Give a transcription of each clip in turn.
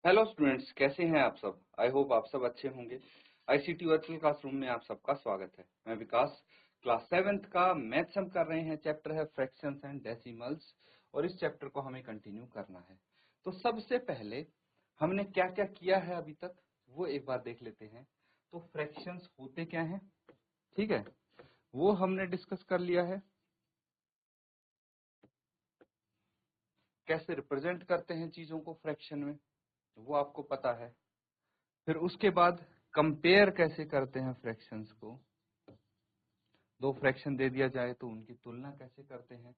Hello students, कैसे हैं आप सब। आई होप आप सब अच्छे होंगे। आईसीटी वर्चुअल क्लासरूम में आप सबका स्वागत है। मैं विकास, क्लास 7th का मैथ्स हम कर रहे हैं। चैप्टर है फ्रैक्शंस एंड डेसिमल्स और इस चैप्टर को हमें कंटिन्यू करना है। तो सबसे पहले हमने क्या क्या किया है अभी तक वो एक बार देख लेते हैं। तो फ्रैक्शंस होते क्या हैं, ठीक है, वो हमने डिस्कस कर लिया है। कैसे रिप्रेजेंट करते हैं चीजों को फ्रैक्शन में वो आपको पता है। फिर उसके बाद कंपेयर कैसे करते हैं फ्रैक्शंस को। दो फ्रैक्शन दे दिया जाए तो उनकी तुलना कैसे करते हैं।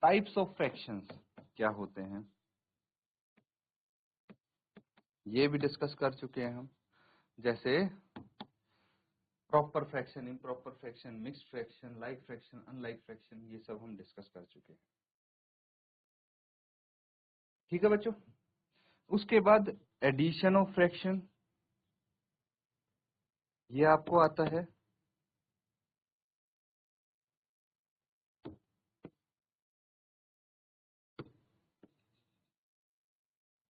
टाइप्स ऑफ फ्रैक्शंस क्या होते हैं ये भी डिस्कस कर चुके हैं हम। जैसे proper fraction, improper fraction, mixed fraction, like fraction, unlike fraction, ये सब हम डिस्कस कर चुके हैं। ठीक है बच्चों। उसके बाद एडिशन ऑफ फ्रैक्शन, ये आपको आता है।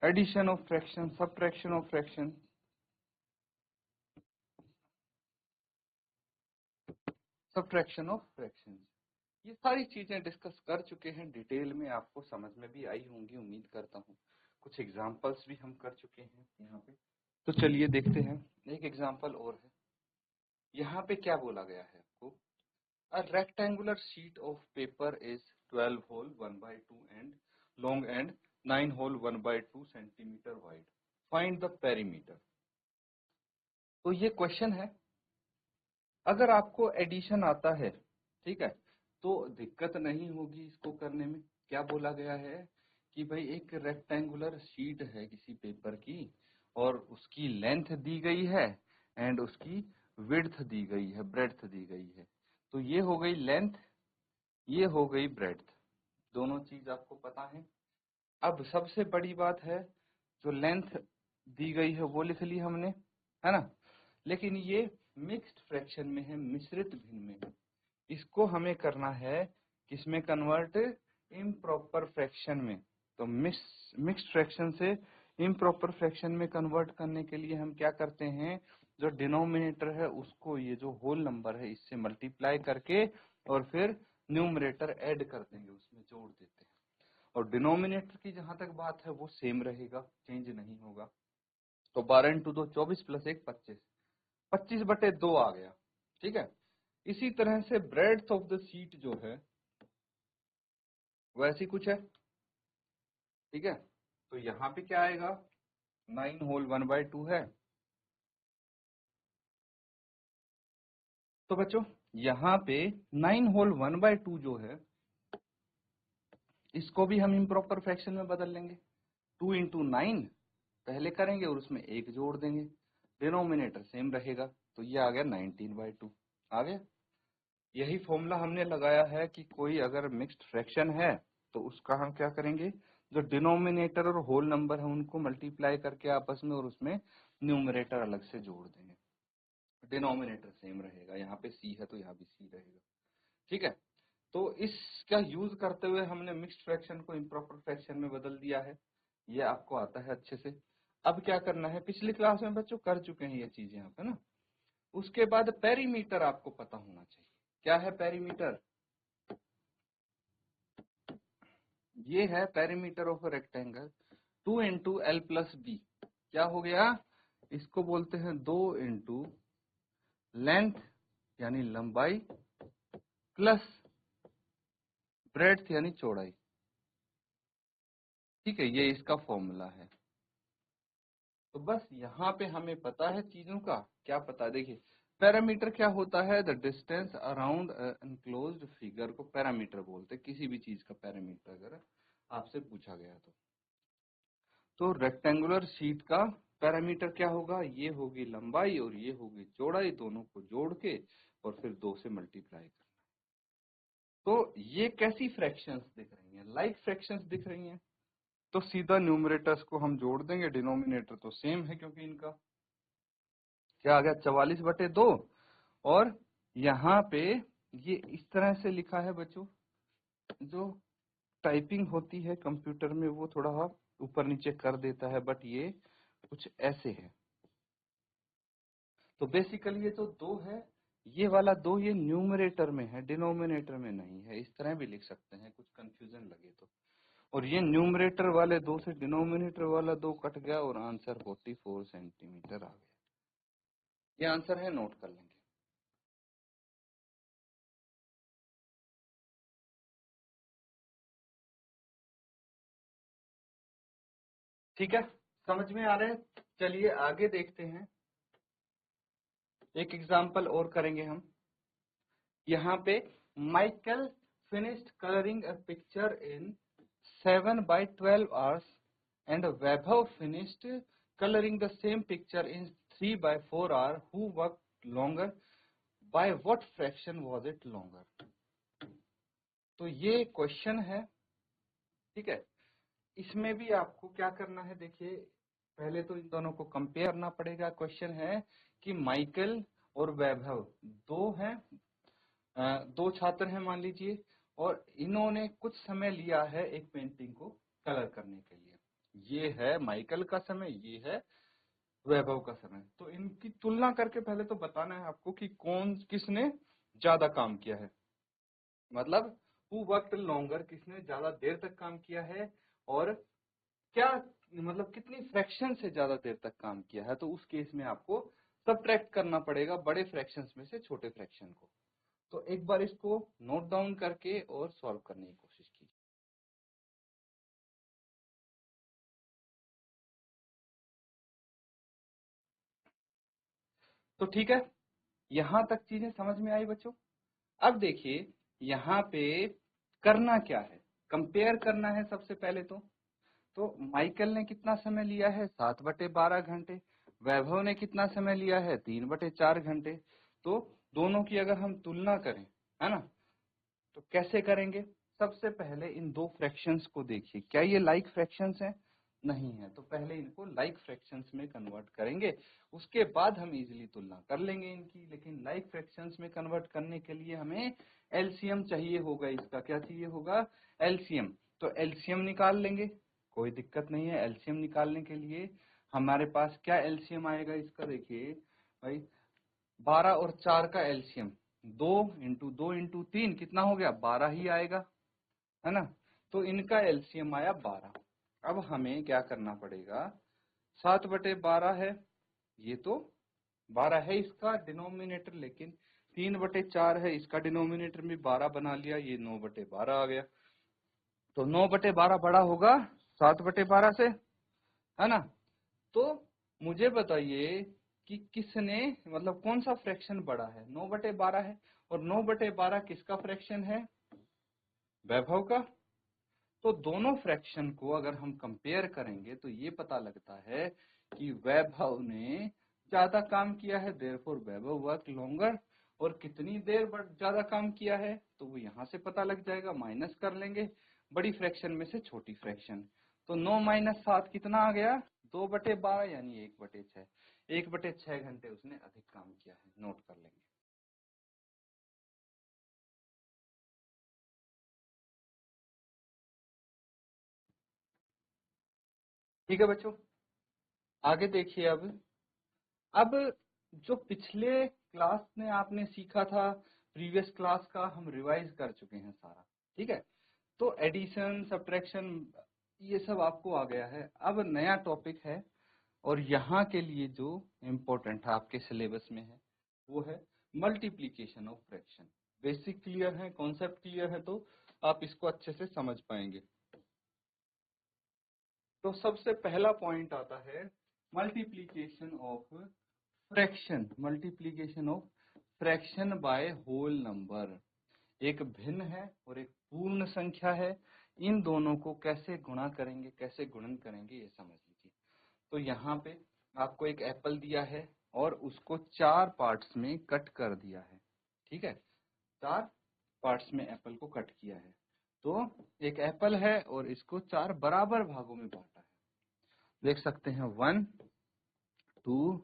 Addition of fraction, subtraction of fraction, subtraction of fraction, ये सारी चीजें डिस्कस कर चुके हैं डिटेल में। आपको समझ में भी आई होंगी उम्मीद करता हूँ। कुछ एग्जांपल्स भी हम कर चुके हैं यहाँ पे। तो चलिए देखते हैं। एक एग्जांपल और है। यहाँ पे क्या बोला गया है आपको। A rectangular sheet of paper is 12 whole 1/2 and long and 9 whole 1/2 centimetre wide. Find the perimeter. तो ये क्वेश्चन है। अगर आपको एडिशन आता है, ठीक है, तो दिक्कत नहीं होगी इसको करने में। क्या बोला गया है कि भाई एक रेक्टेंगुलर शीट है किसी पेपर की और उसकी लेंथ दी गई है एंड उसकी विड्थ दी गई है, ब्रेड्थ दी गई है। तो ये हो गई लेंथ, ये हो गई ब्रेड्थ, दोनों चीज आपको पता है। अब सबसे बड़ी बात है, जो लेंथ दी गई है वो लिख ली हमने, है ना। लेकिन ये मिक्स्ड फ्रैक्शन में है, मिश्रित भिन्न में है। इसको हमें करना है किसमें कन्वर्ट, इम्प्रॉपर फ्रैक्शन में। तो मिक्स्ड फ्रैक्शन से इम्प्रॉपर फ्रैक्शन में कन्वर्ट करने के लिए हम क्या करते हैं, जो डिनोमिनेटर है उसको ये जो होल नंबर है इससे मल्टीप्लाई करके और फिर न्यूमरेटर ऐड कर देंगे, उसमें जोड़ देते हैं। और डिनोमिनेटर की जहां तक बात है वो सेम रहेगा, चेंज नहीं होगा। तो 12 इंटू 2 24 प्लस 1 25, 25/2 आ गया। ठीक है। इसी तरह से ब्रेड्थ ऑफ द शीट जो है वो ऐसी कुछ है। ठीक है। तो यहाँ पे क्या आएगा, 9 होल 1/2 है। तो बच्चों यहाँ पे 9 होल 1/2 जो है इसको भी हम इम्प्रॉपर फ्रैक्शन में बदल लेंगे। 2 इंटू 9 पहले करेंगे और उसमें 1 जोड़ देंगे, डिनोमिनेटर सेम रहेगा। तो ये आ गया 19/2 आ गया। यही फॉर्मूला हमने लगाया है कि कोई अगर मिक्स्ड फ्रैक्शन है तो उसका हम क्या करेंगे, जो डिनोमिनेटर और होल नंबर है उनको मल्टीप्लाई करके आपस में और उसमें न्यूमरेटर अलग से जोड़ देंगे, डिनोमिनेटर सेम रहेगा। यहाँ पे सी है तो यहाँ भी सी रहेगा। ठीक है। तो इसका यूज करते हुए हमने मिक्स्ड फ्रैक्शन को इम्प्रॉपर फ्रैक्शन में बदल दिया है। ये आपको आता है अच्छे से। अब क्या करना है, पिछली क्लास में बच्चों कर चुके हैं ये चीज यहाँ पे ना। उसके बाद पेरीमीटर आपको पता होना चाहिए। क्या है पेरीमीटर, ये है perimeter of rectangle 2 into L plus B. क्या हो गया, इसको बोलते हैं 2 इंटू लेंथ यानी लंबाई प्लस ब्रेड्थ यानी चौड़ाई। ठीक है, ये इसका फॉर्मूला है। तो बस यहाँ पे हमें पता है चीजों का क्या पता है। देखिए पैरामीटर क्या होता है, the distance around enclosed figure को पैरामीटर बोलते हैं। किसी भी चीज का पैरामीटर अगर आपसे पूछा गया तो रेक्टेंगुलर शीट का पैरामीटर क्या होगा, ये होगी लंबाई और ये होगी चौड़ाई, दोनों को जोड़ के और फिर 2 से मल्टीप्लाई करना। तो ये कैसी फ्रैक्शंस दिख रही हैं, लाइक फ्रैक्शंस दिख रही हैं। तो सीधा न्यूमरेटर्स को हम जोड़ देंगे, डिनोमिनेटर तो सेम है क्योंकि इनका क्या आ गया 44/2। और यहाँ पे ये इस तरह से लिखा है बच्चों, जो टाइपिंग होती है कंप्यूटर में वो थोड़ा ऊपर नीचे कर देता है, बट ये कुछ ऐसे है। तो बेसिकली ये जो 2 है, ये वाला 2 ये न्यूमरेटर में है, डिनोमिनेटर में नहीं है। इस तरह भी लिख सकते हैं, कुछ कंफ्यूजन लगे तो। और ये न्यूमरेटर वाले 2 से डिनोमिनेटर वाला 2 कट गया और आंसर 44 सेंटीमीटर आ गया। ये आंसर है, नोट कर लेंगे। ठीक है, समझ में आ रहे हैं? चलिए आगे देखते हैं। एक एग्जाम्पल और करेंगे हम। यहाँ पे Michael finished colouring a picture in 7/12 hours and Vaibhav finished coloring the same picture in 3/4 hours. Who worked longer? By what fraction was it longer? तो ये क्वेश्चन है, ठीक है। इसमें भी आपको क्या करना है, देखिए पहले तो इन दोनों को कंपेयर करना पड़ेगा। क्वेश्चन है कि माइकल और वैभव 2 हैं, 2 छात्र हैं मान लीजिए, और इन्होंने कुछ समय लिया है एक पेंटिंग को कलर करने के लिए। ये है माइकल का समय, ये है वैभव का समय। तो इनकी तुलना करके पहले तो बताना है आपको कि किसने ज्यादा काम किया है, मतलब हु वर्कड लॉन्गर, किसने ज्यादा देर तक काम किया है, और क्या मतलब कितनी फ्रैक्शन से ज्यादा देर तक काम किया है। तो उस केस में आपको सबट्रैक्ट करना पड़ेगा बड़े फ्रैक्शंस में से छोटे फ्रैक्शन को। तो एक बार इसको नोट डाउन करके और सॉल्व करने की कोशिश कीजिए। तो ठीक है, यहां तक चीजें समझ में आई बच्चों। अब देखिए यहाँ पे करना क्या है, कंपेयर करना है सबसे पहले तो माइकल ने कितना समय लिया है, 7/12 घंटे। वैभव ने कितना समय लिया है, 3/4 घंटे। तो दोनों की अगर हम तुलना करें, है ना, तो कैसे करेंगे? सबसे पहले इन 2 फ्रैक्शंस को देखिए, क्या ये लाइक फ्रैक्शंस हैं? नहीं है। तो पहले इनको लाइक फ्रैक्शंस में कन्वर्ट करेंगे, उसके बाद हम इजीली तुलना कर लेंगे इनकी। लेकिन लाइक फ्रैक्शंस में कन्वर्ट करने के लिए हमें एलसीएम चाहिए होगा। इसका क्या चाहिए होगा? एलसीएम। तो एलसीएम निकाल लेंगे, कोई दिक्कत नहीं है। एलसीएम निकालने के लिए हमारे पास क्या एलसीएम आएगा इसका? देखिए भाई, 12 और 4 का एलसीएम 2 × 2 × 3 कितना हो गया? 12 ही आएगा, है ना। तो इनका एलसीएम आया 12। अब हमें क्या करना पड़ेगा? 7/12 है, ये तो 12 है इसका डिनोमिनेटर, लेकिन 3/4 है इसका डिनोमिनेटर में 12 बना लिया, ये 9/12 आ गया। तो 9/12 बड़ा होगा 7/12 से, है ना। तो मुझे बताइए कि किसने, मतलब कौन सा फ्रैक्शन बड़ा है? 9/12 है, और 9/12 किसका फ्रैक्शन है? वैभव का। तो दोनों फ्रैक्शन को अगर हम कंपेयर करेंगे तो ये पता लगता है कि वैभव ने ज्यादा काम किया है, देयरफॉर वैभव वर्क लॉन्गर। और कितनी देर ज्यादा काम किया है तो वो यहाँ से पता लग जाएगा, माइनस कर लेंगे बड़ी फ्रैक्शन में से छोटी फ्रैक्शन। तो 9 - 7 कितना आ गया? 2/12 यानी 1/6। 1/6 घंटे उसने अधिक काम किया है, नोट कर लेंगे। ठीक है बच्चों, आगे देखिए। अब जो पिछले क्लास में आपने सीखा था, प्रीवियस क्लास का हम रिवाइज कर चुके हैं सारा, ठीक है। तो एडिशन, सब्ट्रैक्शन, ये सब आपको आ गया है। अब नया टॉपिक है, और यहाँ के लिए जो इम्पोर्टेंट है आपके सिलेबस में है, वो है multiplication of fraction. Basic clear है, कॉन्सेप्ट क्लियर है, तो आप इसको अच्छे से समझ पाएंगे। तो सबसे पहला पॉइंट आता है multiplication of fraction. Multiplication of fraction by whole number. एक भिन्न है और एक पूर्ण संख्या है, इन दोनों को कैसे गुणा करेंगे, कैसे गुणन करेंगे, ये समझ लीजिए। तो यहाँ पे आपको एक एप्पल दिया है और उसको 4 पार्ट्स में कट कर दिया है, ठीक है। 4 पार्ट्स में एप्पल को कट किया है। तो एक एप्पल है और इसको 4 बराबर भागों में बांटा है। देख सकते हैं 1, 2,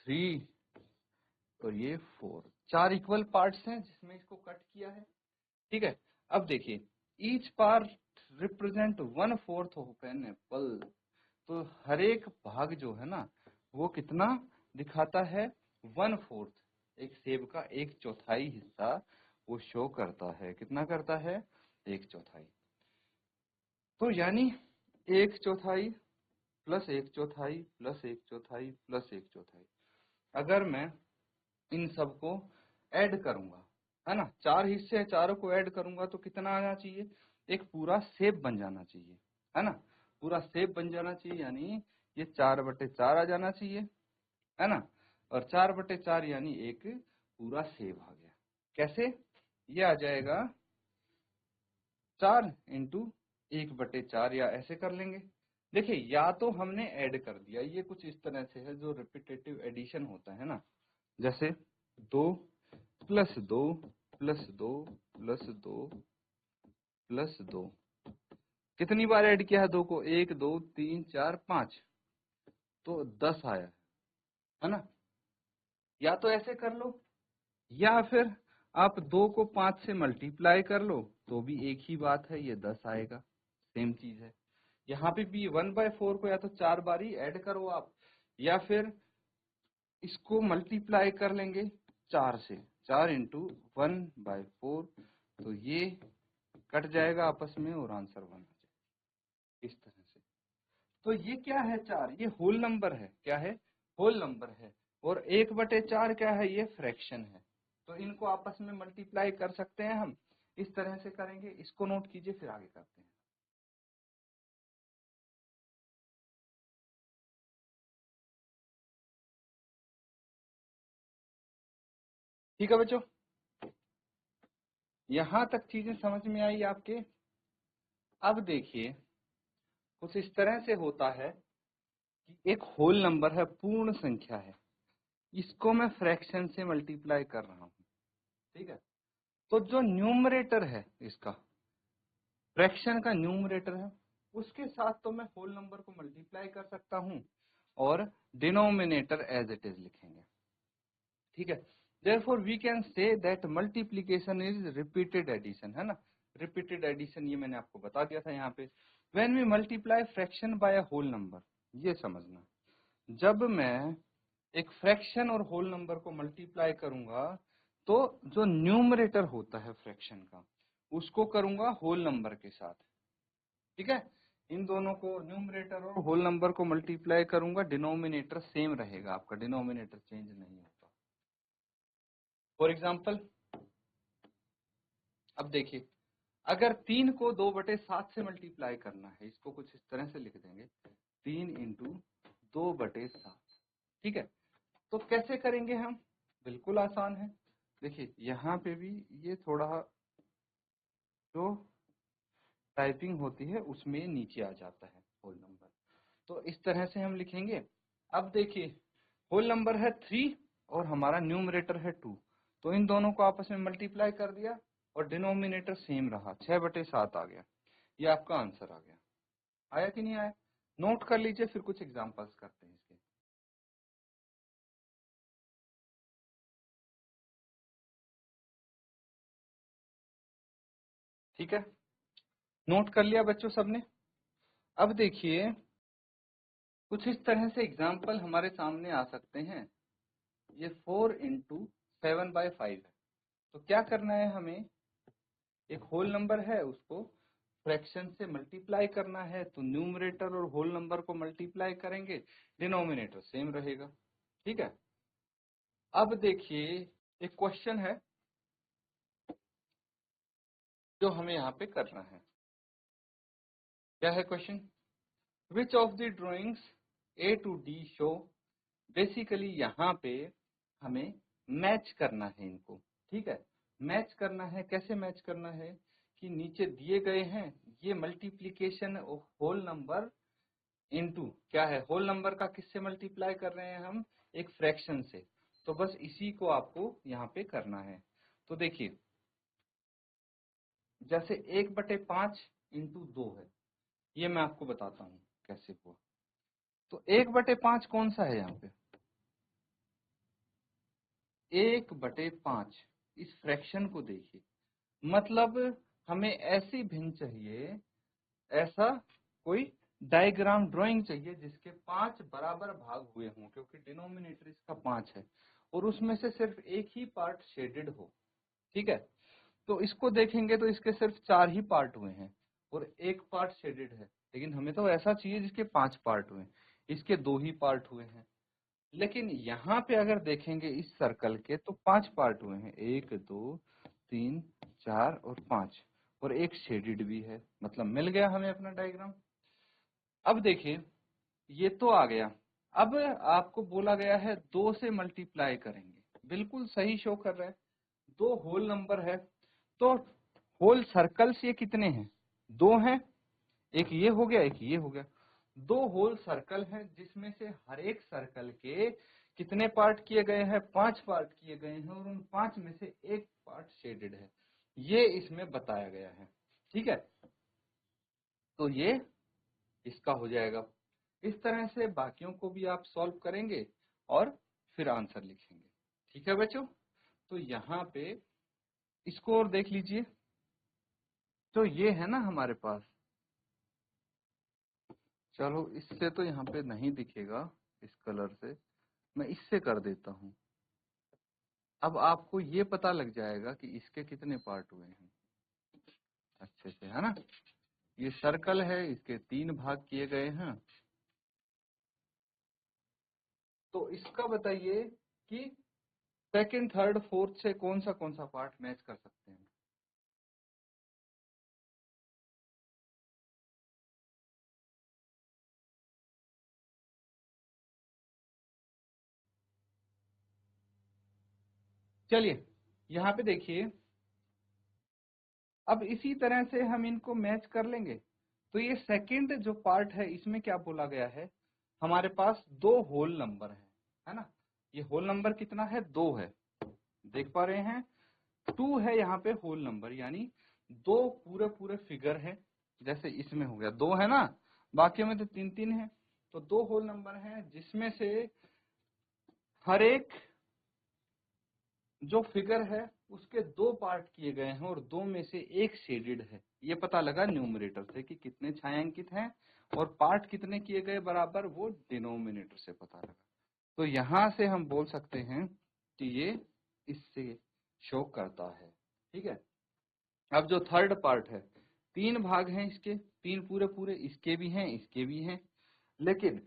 3 और ये 4, 4 इक्वल पार्ट्स हैं जिसमें इसको कट किया है, ठीक है। अब देखिए, each part represent 1/4 of an apple. तो हर एक भाग जो है ना वो कितना दिखाता है, 1/4। एक सेब का 1/4 हिस्सा वो शो करता है। कितना करता है? 1/4। तो यानी 1/4 प्लस 1/4 प्लस 1/4 प्लस 1/4। अगर मैं इन सबको ऐड करूंगा, है ना, 4 हिस्से हैं, चारों को ऐड करूंगा तो कितना आना चाहिए? एक पूरा सेब बन जाना चाहिए, है ना, पूरा सेब बन जाना चाहिए। यानी ये 4/4 आ जाना चाहिए, है ना, और 4/4 यानी एक पूरा सेब आ गया। कैसे? ये आ जाएगा 4 इंटू 1/4, या ऐसे कर लेंगे। देखिए, या तो हमने ऐड कर दिया, ये कुछ इस तरह से है जो रिपीटेटिव एडिशन होता है ना, जैसे 2 प्लस 2 प्लस 2 प्लस 2 प्लस 2। कितनी बार ऐड किया है 2 को? 1 2 3 4 5, तो 10 आया है ना। या तो ऐसे कर लो, या फिर आप 2 को 5 से मल्टीप्लाई कर लो तो भी एक ही बात है, ये 10 आएगा। सेम चीज है यहाँ पे भी। 1/4 को या तो 4 बार ही ऐड करो आप, या फिर इसको मल्टीप्लाई कर लेंगे 4 से। 4 इंटू 1/4, तो ये कट जाएगा आपस में और आंसर 1 आ जाएगा इस तरह से। तो ये क्या है? 4, ये होल नंबर है। क्या है? होल नंबर है। और 1/4 क्या है? ये फ्रैक्शन है। तो इनको आपस में मल्टीप्लाई कर सकते हैं हम, इस तरह से करेंगे। इसको नोट कीजिए, फिर आगे करते हैं। ठीक है बच्चों, यहां तक चीजें समझ में आई आपके? अब देखिए, कुछ इस तरह से होता है कि एक होल नंबर है, पूर्ण संख्या है, इसको मैं फ्रैक्शन से मल्टीप्लाई कर रहा हूँ। ठीक है, तो जो न्यूमरेटर है इसका, फ्रैक्शन का न्यूमरेटर है, उसके साथ तो मैं होल नंबर को मल्टीप्लाई कर सकता हूँ और डिनोमिनेटर एज इट इज लिखेंगे। ठीक है, therefore we can say that multiplication is repeated addition, है ना। रिपीटेड एडिशन ये मैंने आपको बता दिया था यहाँ पे। when we multiply fraction by a whole number, ये समझना, जब मैं एक फ्रैक्शन और होल नंबर को मल्टीप्लाई करूंगा तो जो न्यूमरेटर होता है फ्रैक्शन का, उसको करूंगा होल नंबर के साथ। ठीक है, इन दोनों को, न्यूमरेटर और होल नंबर को मल्टीप्लाई करूंगा, डिनोमिनेटर सेम रहेगा आपका, डिनोमिनेटर चेंज नहीं होता। फॉर एग्जाम्पल, अब देखिए, अगर 3 को 2/7 से मल्टीप्लाई करना है, इसको कुछ इस तरह से लिख देंगे, 3 इंटू 2/7। ठीक है, तो कैसे करेंगे हम? बिल्कुल आसान है। देखिए, यहाँ पे भी ये थोड़ा जो टाइपिंग होती है उसमें नीचे आ जाता है होल नंबर, तो इस तरह से हम लिखेंगे। अब देखिए, होल नंबर है 3 और हमारा न्यूमरेटर है 2, तो इन दोनों को आपस में मल्टीप्लाई कर दिया और डिनोमिनेटर सेम रहा, 6/7 आ गया। ये आपका आंसर आ गया। आया कि नहीं आया? नोट कर लीजिए, फिर कुछ एग्जांपल्स करते हैं इसके। ठीक है, नोट कर लिया बच्चों सबने? अब देखिए, कुछ इस तरह से एग्जाम्पल हमारे सामने आ सकते हैं। ये 4 इंटू 7/5 है, तो क्या करना है हमें? एक होल नंबर है, उसको फ्रैक्शन से मल्टीप्लाई करना है, तो न्यूमरेटर और होल नंबर को मल्टीप्लाई करेंगे, डिनोमिनेटर सेम रहेगा। ठीक है, अब देखिए, एक क्वेश्चन है जो हमें यहाँ पे करना है। क्या है question? Which of the drawings A to D show, basically यहाँ पे हमें मैच करना है इनको। ठीक है, मैच करना है। कैसे मैच करना है कि नीचे दिए गए हैं, ये मल्टीप्लीकेशन होल नंबर इनटू क्या है, होल नंबर का किससे मल्टीप्लाई कर रहे हैं हम? एक फ्रैक्शन से। तो बस इसी को आपको यहाँ पे करना है। तो देखिए, जैसे 1/5 इंटू 2 है, ये मैं आपको बताता हूँ कैसे हुआ। तो 1/5 कौन सा है यहाँ पे? 1/5, इस फ्रैक्शन को देखिए, मतलब हमें ऐसी भिन्न चाहिए, ऐसा कोई डायग्राम ड्राइंग चाहिए जिसके 5 बराबर भाग हुए हों, क्योंकि डिनोमिनेटर इसका 5 है और उसमें से सिर्फ एक ही पार्ट शेडेड हो। ठीक है, तो इसको देखेंगे तो इसके सिर्फ 4 ही पार्ट हुए हैं और एक पार्ट शेडेड है, लेकिन हमें तो ऐसा चाहिए जिसके 5 पार्ट हुए, इसके 2 ही पार्ट हुए हैं। लेकिन यहाँ पे अगर देखेंगे इस सर्कल के तो 5 पार्ट हुए हैं, 1 2 3 4 और 5, और एक शेडेड भी है, मतलब मिल गया हमें अपना डायग्राम। अब देखिए ये तो आ गया। अब आपको बोला गया है 2 से मल्टीप्लाई करेंगे, बिल्कुल सही शो कर रहा है, 2 होल नंबर है, तो होल सर्कल्स ये कितने हैं, 2 हैं, एक ये हो गया एक ये हो गया, 2 होल सर्कल हैं जिसमें से हर एक सर्कल के कितने पार्ट किए गए हैं, 5 पार्ट किए गए हैं और उन 5 में से एक पार्ट शेडेड है, ये इसमें बताया गया है। ठीक है, तो ये इसका हो जाएगा। इस तरह से बाकियों को भी आप सॉल्व करेंगे और फिर आंसर लिखेंगे। ठीक है बच्चों, तो यहाँ पे इसको और देख लीजिए, तो ये है ना हमारे पास, चलो इससे तो यहाँ पे नहीं दिखेगा, इस कलर से मैं इससे कर देता हूँ। अब आपको ये पता लग जाएगा कि इसके कितने पार्ट हुए हैं अच्छे से, है ना। ये सर्कल है, इसके 3 भाग किए गए हैं, तो इसका बताइए कि सेकंड थर्ड फोर्थ से कौन सा पार्ट मैच कर सकते हैं। चलिए यहाँ पे देखिए, अब इसी तरह से हम इनको मैच कर लेंगे। तो ये सेकंड जो पार्ट है इसमें क्या बोला गया है, हमारे पास 2 होल नंबर है ना। ये होल नंबर कितना है, 2 है, देख पा रहे हैं, 2 है यहाँ पे होल नंबर, यानी 2 पूरे पूरे फिगर है, जैसे इसमें हो गया 2 है ना, बाकी में तो 3 है, तो 2 होल नंबर है जिसमें से हर एक जो फिगर है उसके 2 पार्ट किए गए हैं और 2 में से एक शेडेड है। ये पता लगा न्यूमरेटर से कि कितने छायांकित हैं, और पार्ट कितने किए गए बराबर, वो डिनोमिनेटर से पता लगा। तो यहां से हम बोल सकते हैं कि ये इससे शो करता है। ठीक है, अब जो थर्ड पार्ट है, 3 भाग हैं इसके, 3 पूरे पूरे, इसके भी हैं इसके भी हैं, लेकिन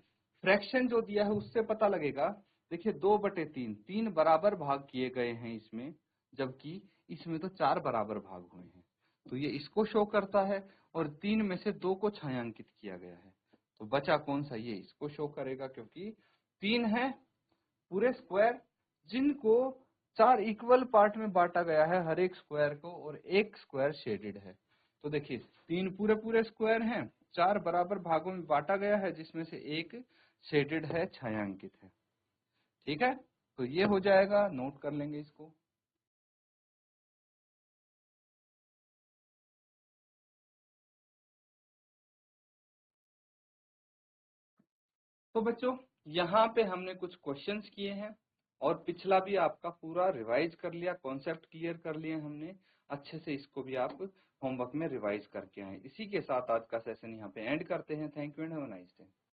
फ्रैक्शन जो दिया है उससे पता लगेगा। देखिए 2/3, 3 बराबर भाग किए गए हैं इसमें, जबकि इसमें तो 4 बराबर भाग हुए हैं, तो ये इसको शो करता है, और 3 में से 2 को छायांकित किया गया है, तो बचा कौन सा, ये इसको शो करेगा, क्योंकि 3 है पूरे स्क्वायर जिनको 4 इक्वल पार्ट में बांटा गया है हर एक स्क्वायर को, और एक स्क्वायर शेडेड है। तो देखिए 3 पूरे पूरे स्क्वायर हैं, 4 बराबर भागों में बांटा गया है जिसमें से एक शेडेड है, छायांकित है। ठीक है, तो ये हो जाएगा, नोट कर लेंगे इसको। तो बच्चों यहाँ पे हमने कुछ क्वेश्चंस किए हैं, और पिछला भी आपका पूरा रिवाइज कर लिया, कॉन्सेप्ट क्लियर कर लिए हमने अच्छे से, इसको भी आप होमवर्क में रिवाइज करके आए। इसी के साथ आज का सेशन यहाँ पे एंड करते हैं। Thank you and have a nice day.